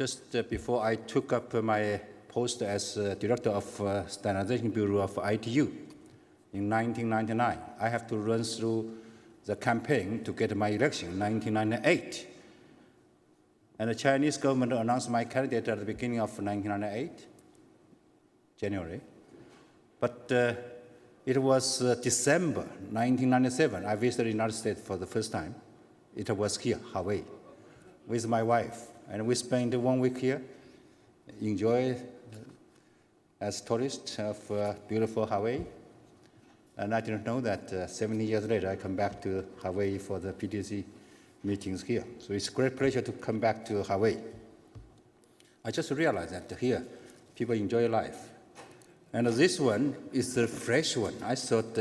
just before I took up my post as Director of Standardization Bureau of ITU in 1999, I have to run through the campaign to get my election in 1998. And the Chinese government announced my candidate at the beginning of 1998, January. But it was December 1997, I visited the United States for the first time. It was here, Hawaii, with my wife. And we spent 1 week here, enjoy as tourists of beautiful Hawaii. And I didn't know that 70 years later, I come back to Hawaii for the PTC meetings here. So it's a great pleasure to come back to Hawaii. I just realized that here, people enjoy life. And this one is the fresh one. I thought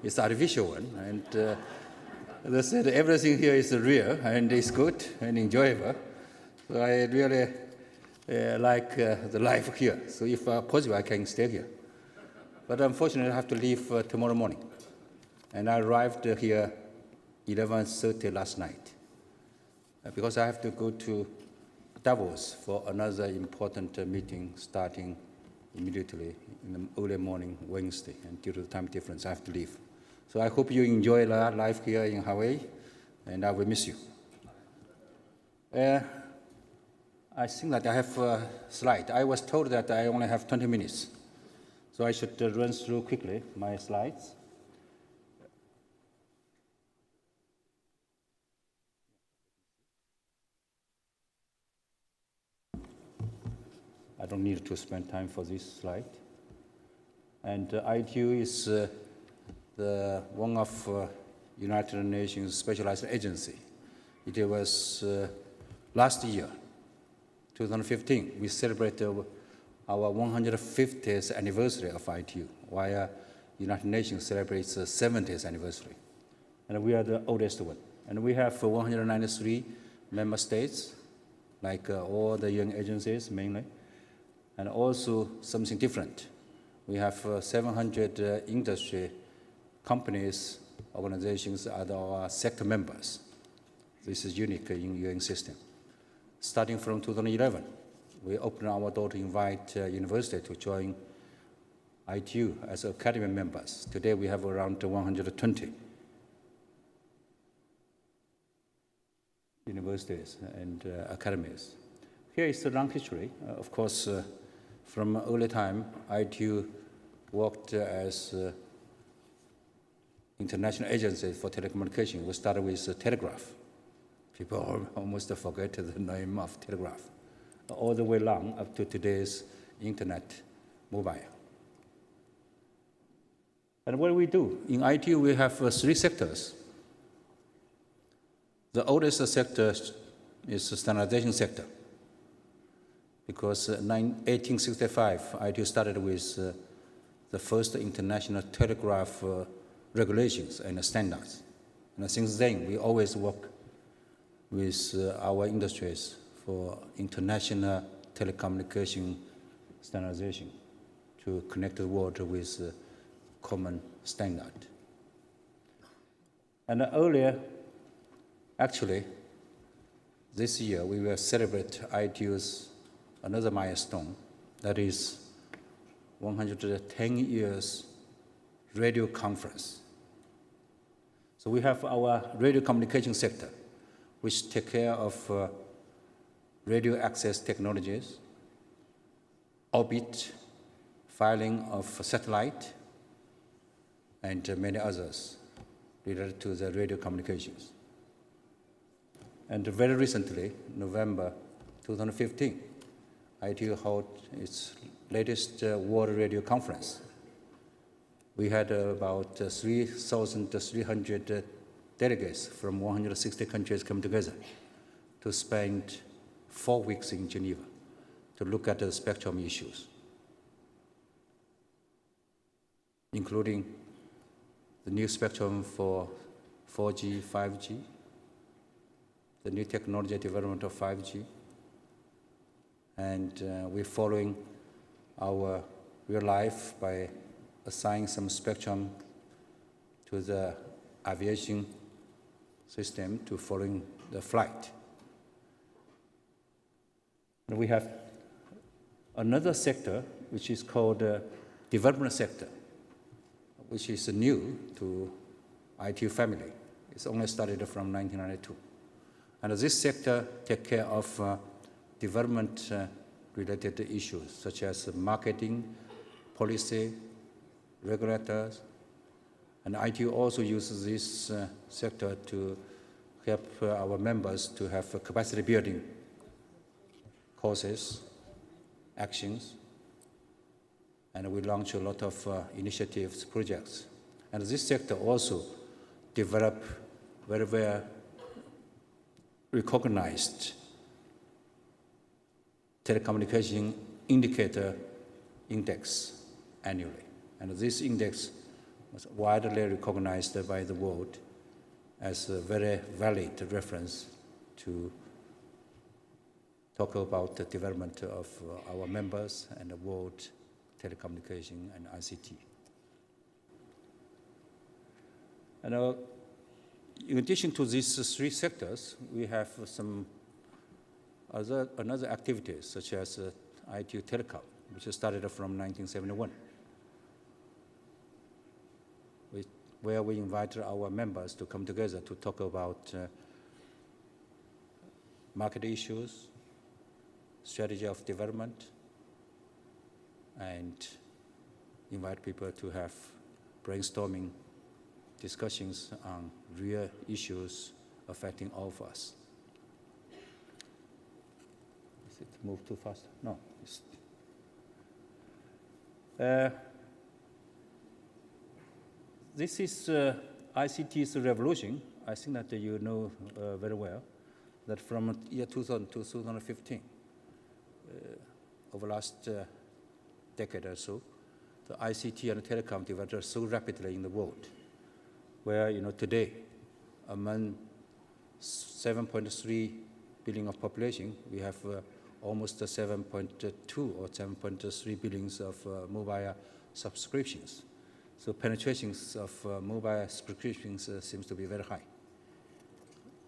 it's artificial one. And they said everything here is real and it's good and enjoyable. So I really like the life here. So if possible, I can stay here. But unfortunately, I have to leave tomorrow morning. And I arrived here 11:30 last night because I have to go to Davos for another important meeting starting immediately in the early morning Wednesday. And due to the time difference, I have to leave. So I hope you enjoy life here in Hawaii, and I will miss you. I think that I have a slide. I was told that I only have 20 minutes. So I should run through quickly my slides. I don't need to spend time for this slide. And ITU is one of United Nations specialized agency. It was last year, 2015, we celebrated our 150th anniversary of ITU, while United Nations celebrates the 70th anniversary. And we are the oldest one. And we have 193 member states, like all the UN agencies mainly, and also something different. We have 700 industry companies, organizations are our sector members. This is unique in UN system. Starting from 2011, we opened our door to invite university to join ITU as academy members. Today we have around 120 universities and academies. Here is the long history. Of course, from early time, ITU worked as international agency for telecommunication. We started with telegraph. People almost forget the name of telegraph. All the way along up to today's internet mobile. And what do we do? In ITU, we have 3 sectors. The oldest sector is the standardization sector, because in 1865, ITU started with the first international telegraph regulations and standards. And since then, we always work with our industries for international telecommunication standardization to connect the world with common standard. And earlier, actually, this year we will celebrate ITU's another milestone, that is 110 years radio conference. So we have our radio communication sector, which take care of radio access technologies, orbit, filing of satellite, and many others related to the radio communications. And very recently, November 2015, ITU held its latest World Radio Conference. We had about 3,300 delegates from 160 countries come together to spend 4 weeks in Geneva to look at the spectrum issues, including the new spectrum for 4G, 5G, the new technology development of 5G, and we're following our real life by assigning some spectrum to the aviation system to following the flight. We have another sector which is called development sector, which is new to ITU family. It's only started from 1992. And this sector takes care of development-related issues such as marketing, policy, regulators, and ITU also uses this sector to help our members to have capacity building courses, actions, and we launch a lot of initiatives, projects. And this sector also develop very well recognized telecommunication indicator index annually. And this index was widely recognized by the world as a very valid reference to talk about the development of our members and the world telecommunication and ICT. And in addition to these three sectors, we have some another activities such as ITU Telecom, which started from 1971, where we invite our members to come together to talk about market issues, strategy of development, and invite people to have brainstorming discussions on real issues affecting all of us. Is it move too fast? No. This is ICT's revolution. I think that you know very well that from year 2000 to 2015, over the last decade or so, the ICT and telecom developed so rapidly in the world, where today, among 7.3 billion of population, we have almost 7.2 or 7.3 billions of mobile subscriptions. So penetrations of mobile subscriptions seems to be very high,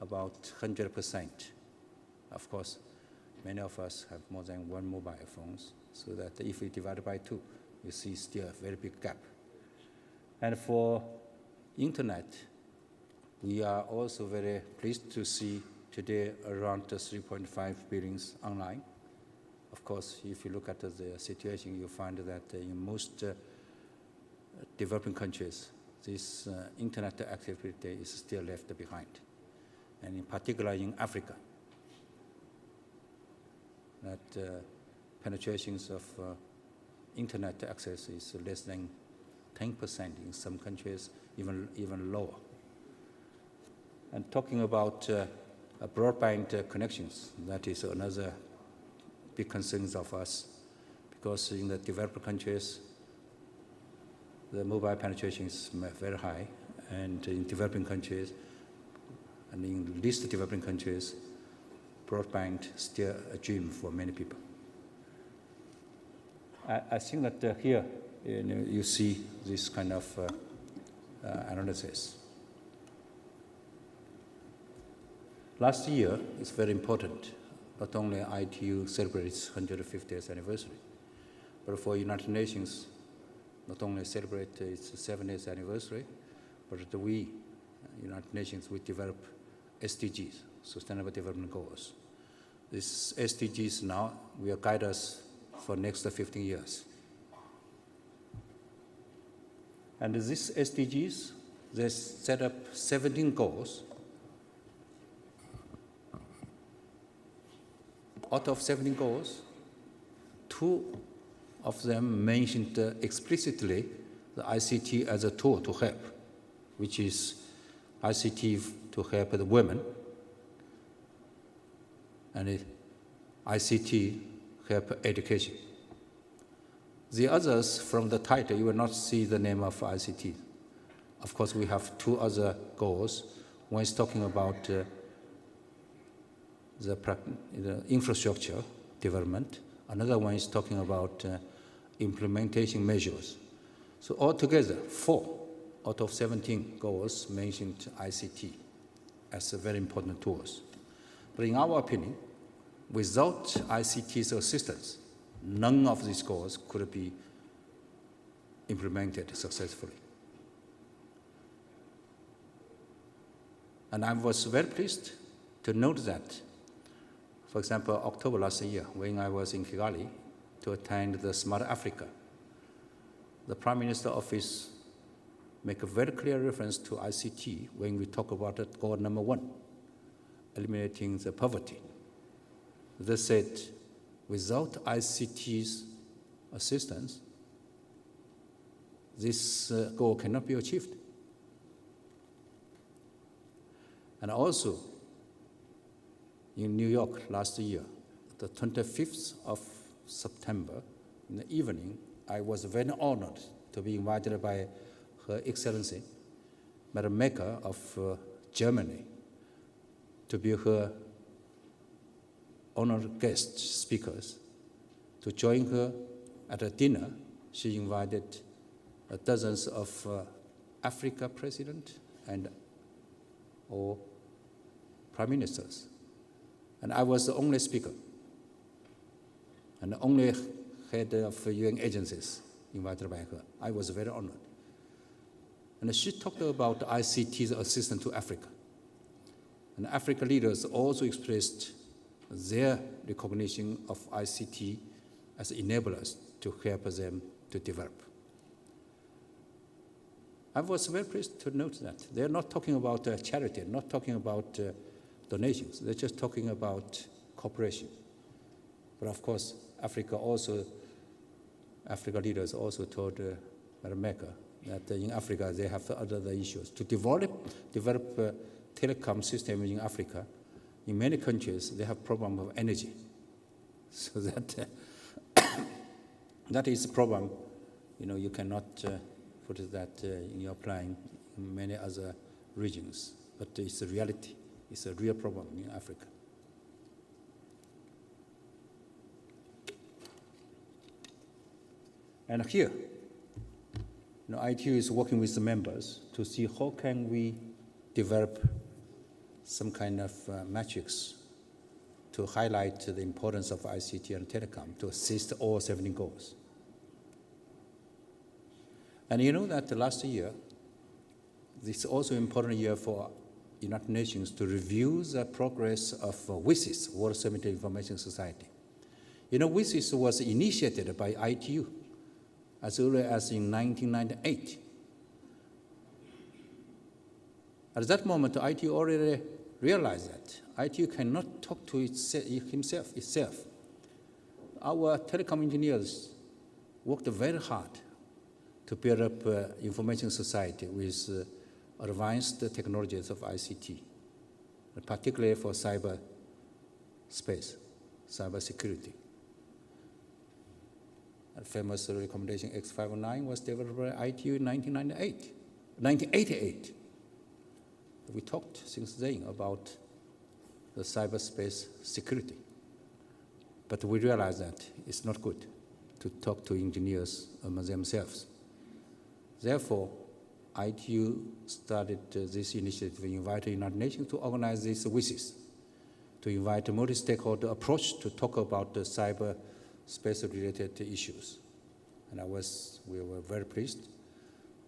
about 100%. Of course, many of us have more than one mobile phones, so that if we divide by 2, you see still a very big gap. And for Internet, we are also very pleased to see today around 3.5 billion online. Of course, if you look at the situation, you find that in most developing countries, this Internet activity is still left behind, and in particular in Africa, that penetrations of Internet access is less than 10%, in some countries even lower. And talking about broadband connections, that is another big concern of us, because in the developed countries, the mobile penetration is very high, and in developing countries, and in least developing countries, broadband is still a dream for many people. I think that here you see this kind of analysis. Last year is very important. Not only ITU celebrates 150th anniversary, but for United Nations, not only celebrate its 70th anniversary, but we, United Nations, we develop SDGs, Sustainable Development Goals. These SDGs now will guide us for next 15 years. And these SDGs, they set up 17 goals. Out of 17 goals, 2 of them mentioned explicitly the ICT as a tool to help, which is ICT to help the women, and ICT help education. The others, from the title, you will not see the name of ICT. Of course, we have 2 other goals. One is talking about the infrastructure development. Another one is talking about implementation measures. So altogether, 4 out of 17 goals mentioned ICT as a very important tools. But in our opinion, without ICT's assistance, none of these goals could be implemented successfully. And I was very pleased to note that, for example, October last year, when I was in Kigali to attend the Smart Africa, the Prime Minister's office make a very clear reference to ICT when we talk about goal number 1, eliminating the poverty. They said, without ICT's assistance, this goal cannot be achieved. And also, in New York last year, the 25th of September, in the evening, I was very honored to be invited by Her Excellency, Madam Merkel of Germany, to be her honored guest speakers. To join her at a dinner, she invited dozens of Africa presidents and or prime ministers. And I was the only speaker and the only head of UN agencies invited by her. I was very honored. And she talked about ICT's assistance to Africa. And African leaders also expressed their recognition of ICT as enablers to help them to develop. I was very pleased to note that they're not talking about charity, not talking about donations. They're just talking about cooperation. But of course, Africa leaders also told Madam Merkel that in Africa they have other issues. To develop telecom system in Africa, in many countries they have problem of energy. So that that is a problem. You cannot put that in your plan in many other regions. But it's a reality. It's a real problem in Africa. And here, ITU is working with the members to see how can we develop some kind of metrics to highlight the importance of ICT and telecom to assist all 17 goals. And you know that last year, this is also an important year for United Nations to review the progress of WSIS, World Seminar Information Society. WSIS was initiated by ITU as early as in 1998. At that moment, ITU already realized that ITU cannot talk to itself. Our telecom engineers worked very hard to build up information society with advanced technologies of ICT, particularly for cyber space, cyber security. A famous recommendation X509 was developed by ITU in 1988. We talked since then about the cyberspace security. But we realized that it's not good to talk to engineers among themselves. Therefore, ITU started this initiative to invite the United Nations to organize these WSIS, to invite a multi-stakeholder approach to talk about the cyberspace-related issues. And we were very pleased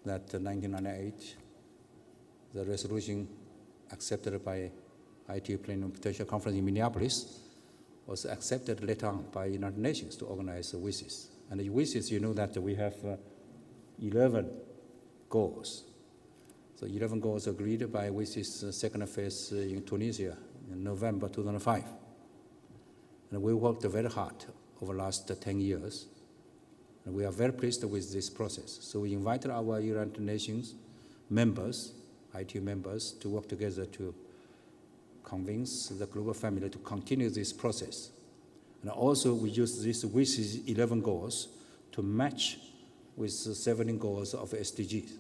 that in 1998, the resolution accepted by ITU Plenary Potential Conference in Minneapolis was accepted later on by United Nations to organize the WSIS. And the WSIS, you know that we have 11 goals. So 11 goals agreed by WSIS second phase in Tunisia in November 2005. And we worked very hard over the last 10 years. And we are very pleased with this process. So we invited our United Nations members, ITU members, to work together to convince the global family to continue this process. And also we use these WSIS 11 goals to match with the 17 goals of SDGs.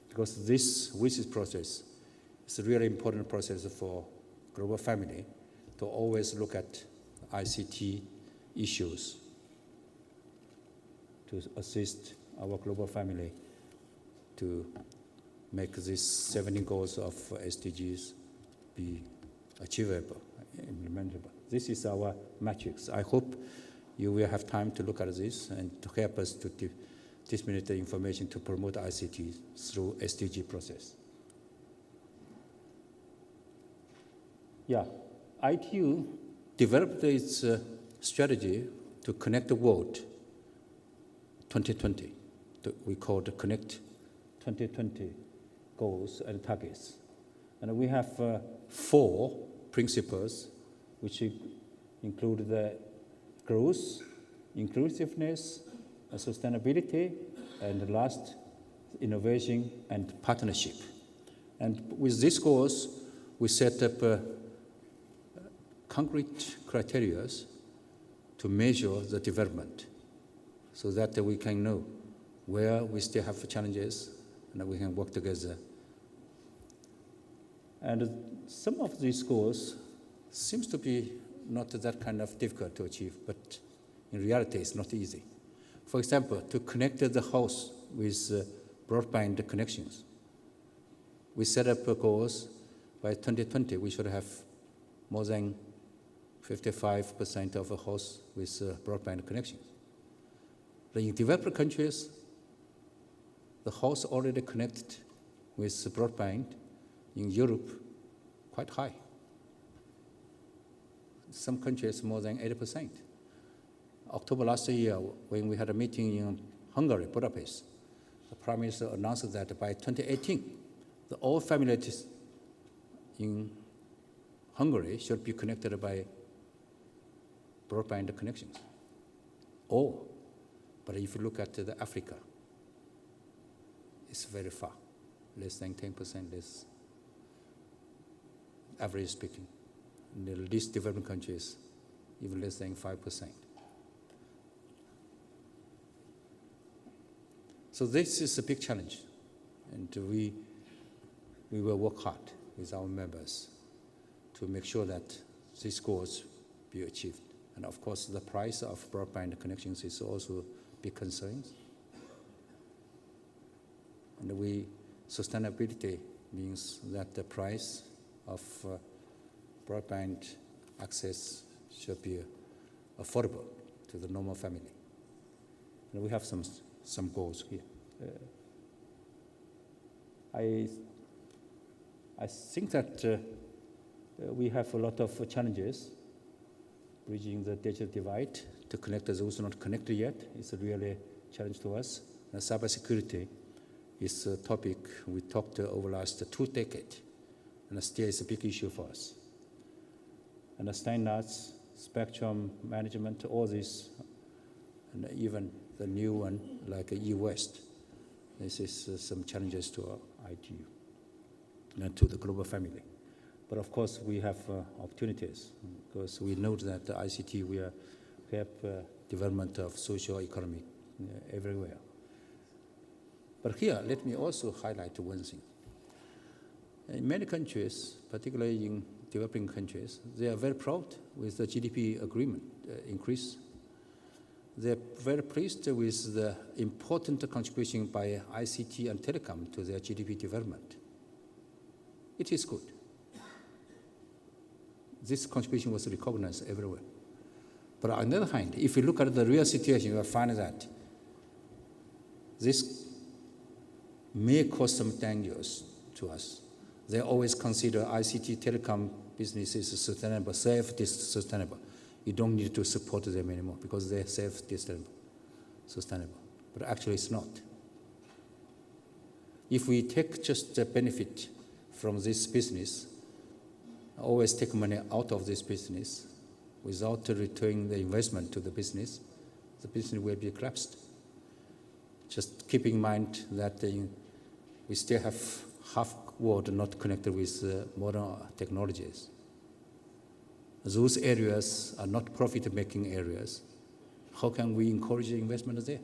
Because this WSIS process is a really important process for global family to always look at ICT issues to assist our global family to make these 17 goals of SDGs be achievable implementable. This is our matrix. I hope you will have time to look at this and to help us to disseminate the information to promote ICT through SDG process. Yeah, ITU developed its strategy to connect the world 2020. We call it Connect 2020 goals and targets. And we have 4 principles, which include the growth, inclusiveness, sustainability, and last, innovation and partnership. And with these goals, we set up concrete criteria to measure the development so that we can know where we still have challenges and we can work together. And some of these goals seems to be not that kind of difficult to achieve, but in reality it's not easy. For example, to connect the house with broadband connections, we set up goals by 2020 we should have more than 55% of a house with broadband connections. But in developed countries, the house already connected with broadband in Europe quite high. Some countries more than 80%. October last year, when we had a meeting in Hungary, Budapest, the Prime Minister announced that by 2018, all families in Hungary should be connected by broadband connections. All. But if you look at Africa, it's very far, less than 10%, less, average speaking. In the least developed countries, even less than 5%. So this is a big challenge, and we will work hard with our members to make sure that these goals be achieved. And of course, the price of broadband connections is also a big concern. And sustainability means that the price of broadband access should be affordable to the normal family. And we have some goals here. I think that we have a lot of challenges. Bridging the digital divide to connect those not connected yet is a really challenge to us. And cybersecurity is a topic we talked over the last 2 decades, and still is a big issue for us. And the standards, spectrum management, all this, and even the new one like E-West, this is some challenges to our ITU and to the global family. But of course, we have opportunities because we know that the ICT will help development of social economy everywhere. But here, let me also highlight one thing. In many countries, particularly in developing countries, they are very proud with the GDP agreement increase. They're very pleased with the important contribution by ICT and telecom to their GDP development. It is good. This contribution was recognized everywhere. But on the other hand, if you look at the real situation, you will find that this may cause some dangers to us. They always consider ICT telecom businesses sustainable, self-sustainable. You don't need to support them anymore because they're self-sustainable. But actually it's not. If we take just the benefit from this business, always take money out of this business without returning the investment to the business will be collapsed. Just keep in mind that we still have half world not connected with modern technologies. Those areas are not profit-making areas. How can we encourage investment there?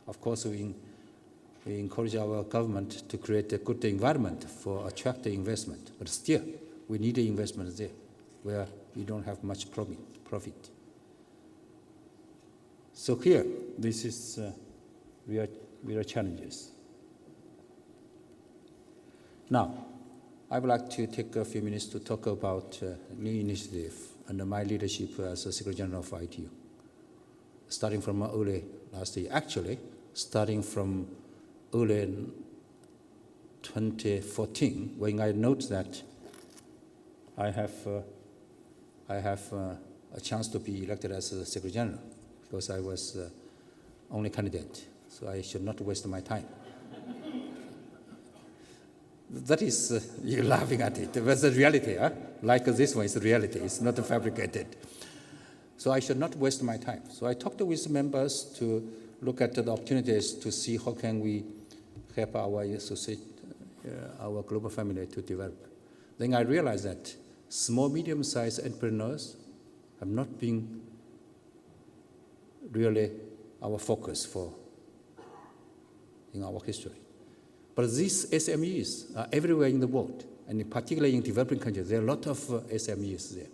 Of course, we encourage our government to create a good environment for attracting investment, but still, we need the investment there where we don't have much profit. So here, this is real challenges. Now, I would like to take a few minutes to talk about new initiative under my leadership as the Secretary General of ITU. Starting from early last year, actually, starting from early 2014, when I note that I have a chance to be elected as a Secretary General, because I was only candidate, so I should not waste my time. That is, you're laughing at it, but the reality, huh? Like this one is the reality, it's not fabricated. So I should not waste my time. So I talked with members to look at the opportunities to see how can we help our associate, our global family to develop. Then I realized that small, medium-sized entrepreneurs have not been really our focus in our history. But these SMEs are everywhere in the world, and particularly in developing countries, there are a lot of SMEs there.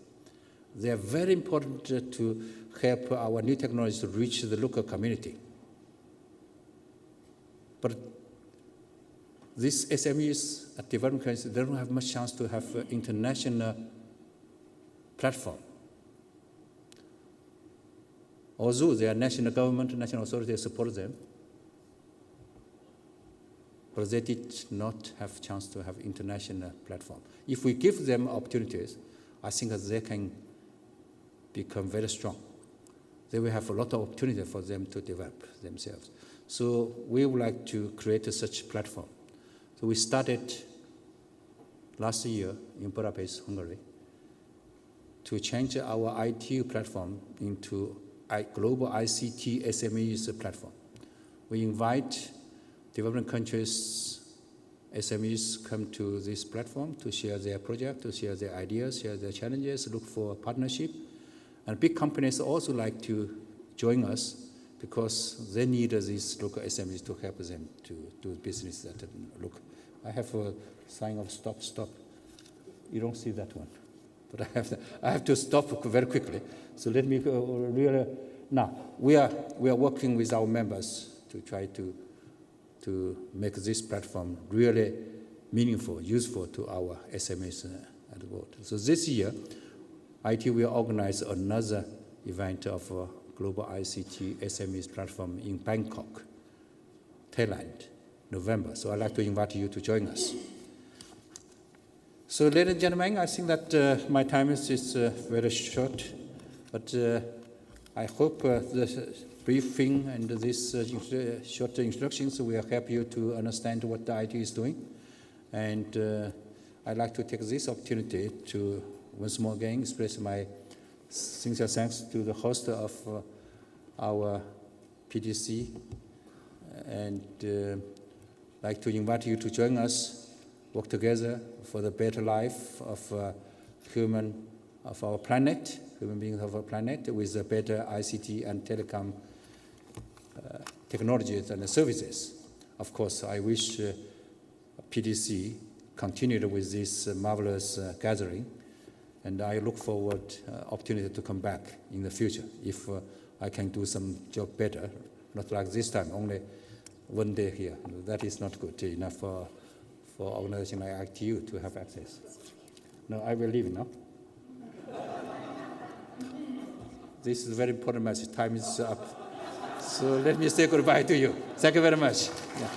They are very important to help our new technologies to reach the local community. But these SMEs at developing countries, they don't have much chance to have an international platform. Although their national government, national authorities support them, but they did not have a chance to have international platform. If we give them opportunities, I think that they can become very strong. They will have a lot of opportunity for them to develop themselves. So we would like to create such platform. So we started last year in Budapest, Hungary, to change our ITU platform into a global ICT SMEs platform. We invite developing countries, SMEs come to this platform to share their project, to share their ideas, share their challenges, look for partnership. And big companies also like to join us because they need these local SMEs to help them to do business that look. I have a sign of stop, stop. You don't see that one. But I have to stop very quickly. So let me really, now, we are working with our members to try to make this platform really meaningful, useful to our SMEs at the world. So this year, IT will organize another event of a global ICT SMEs platform in Bangkok, Thailand, November. So I'd like to invite you to join us. So ladies and gentlemen, I think that my time is very short, but I hope this briefing and this short instructions will help you to understand what the IT is doing. And I'd like to take this opportunity to once more again express my sincere thanks to the host of our PTC, and like to invite you to join us, work together for the better life of our planet, human beings of our planet, with a better ICT and telecom technologies and services. Of course, I wish PTC continued with this marvelous gathering, and I look forward opportunity to come back in the future if I can do some job better, not like this time, only one day here. That is not good enough for organization like ITU to have access. No, I will leave now. This is a very important message. Time is up. So let me say goodbye to you. Thank you very much. Yeah.